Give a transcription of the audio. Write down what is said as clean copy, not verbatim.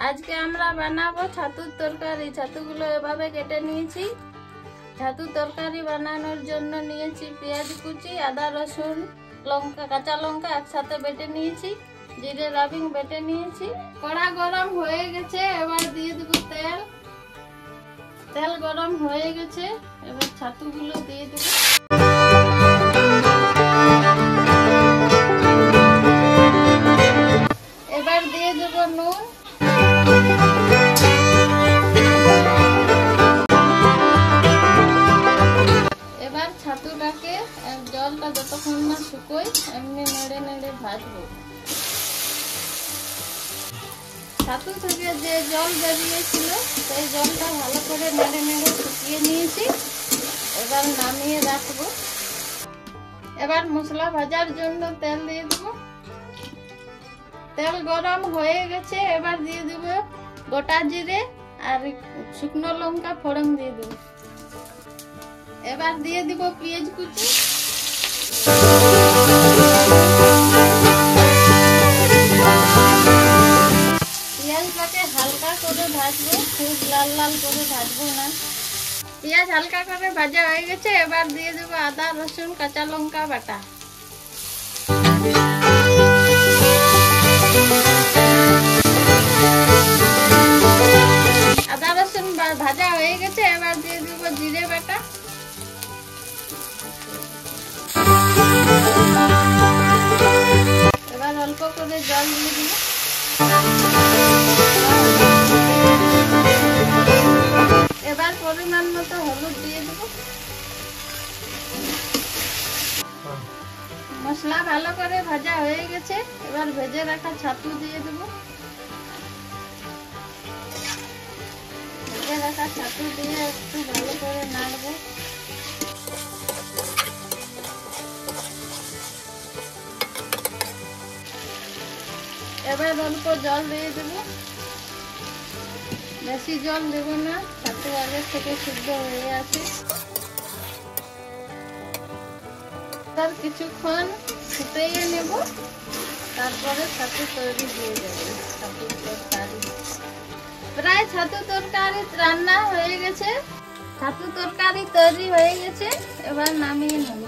আজকে আমরা বানাবো ছাতুর তরকারি। ছাতুগুলো এভাবে কেটে নিয়েছি। ছাতুর তরকারি বানানোর জন্য নিয়েছি পেঁয়াজ কুচি, আদা রসুন, লঙ্কা, কাঁচা লঙ্কা একসাথে বেটে নিয়েছি, জিরে রাবিং বেটে নিয়েছি। কড়া গরম হয়ে গেছে, এবার দিয়ে দেবো তেল। তেল গরম হয়ে গেছে, এবার ছাতুগুলো দিয়ে দেবো। এবার দিয়ে দেবো নুন। এবার ছাতুটাকে জলটা যতক্ষণ না শুকোয় এমনি নেড়ে নেড়ে ভাজবো। ছাতু থেকে যে জল বেরিয়েছিল সেই জলটা ভালো করে নেড়ে নেড়ে শুকিয়ে নিয়েছি। এবার নামিয়ে রাখবো। এবার মশলা ভাজার জন্য তেল দিয়ে দেবো। তেল গরম হয়ে গেছে, এবার দিয়ে দেব গোটা জিরে আর শুকনো লঙ্কা ফোড়ন দিয়ে দেব। এবার দিয়ে দিব পেঁয়াজ কুচি। পেঁয়াজটাকে হালকা করে ভাজবো, খুব লাল লাল করে ভাজবো না। পেঁয়াজ হালকা করে ভাজা হয়ে গেছে, এবার দিয়ে দেবো আদা রসুন কাঁচা লঙ্কা বাটা। আদা রসুন ভাজা হয়ে গেছে, এবার দিয়ে দেবো জিরে বাটা। এবার অল্প করে জল দিয়ে দিব। এবার পরিমাণ মতো হলুদ দিয়ে দেব। মশলা ভালো করে ভাজা হয়ে গেছে, এবার ভেজে রাখা ছাতু দিয়ে দেব। ভেজে রাখা ছাতু দিয়ে একটু ভালো করে নাড়বো। এবার অল্প জল দিয়ে দেব, বেশি জল দেব না, ছাতু আগে থেকে সিদ্ধ হয়ে আছে। তার কিছুক্ষণ ফুটিয়ে নেব, তারপরে ছাতু তৈরি হয়ে যাবে। ছাতুর তরকারি প্রায় ছাতু তরকারি রান্না হয়ে গেছে। ছাতু তরকারি তৈরি হয়ে গেছে, এবার নামিয়ে নেব।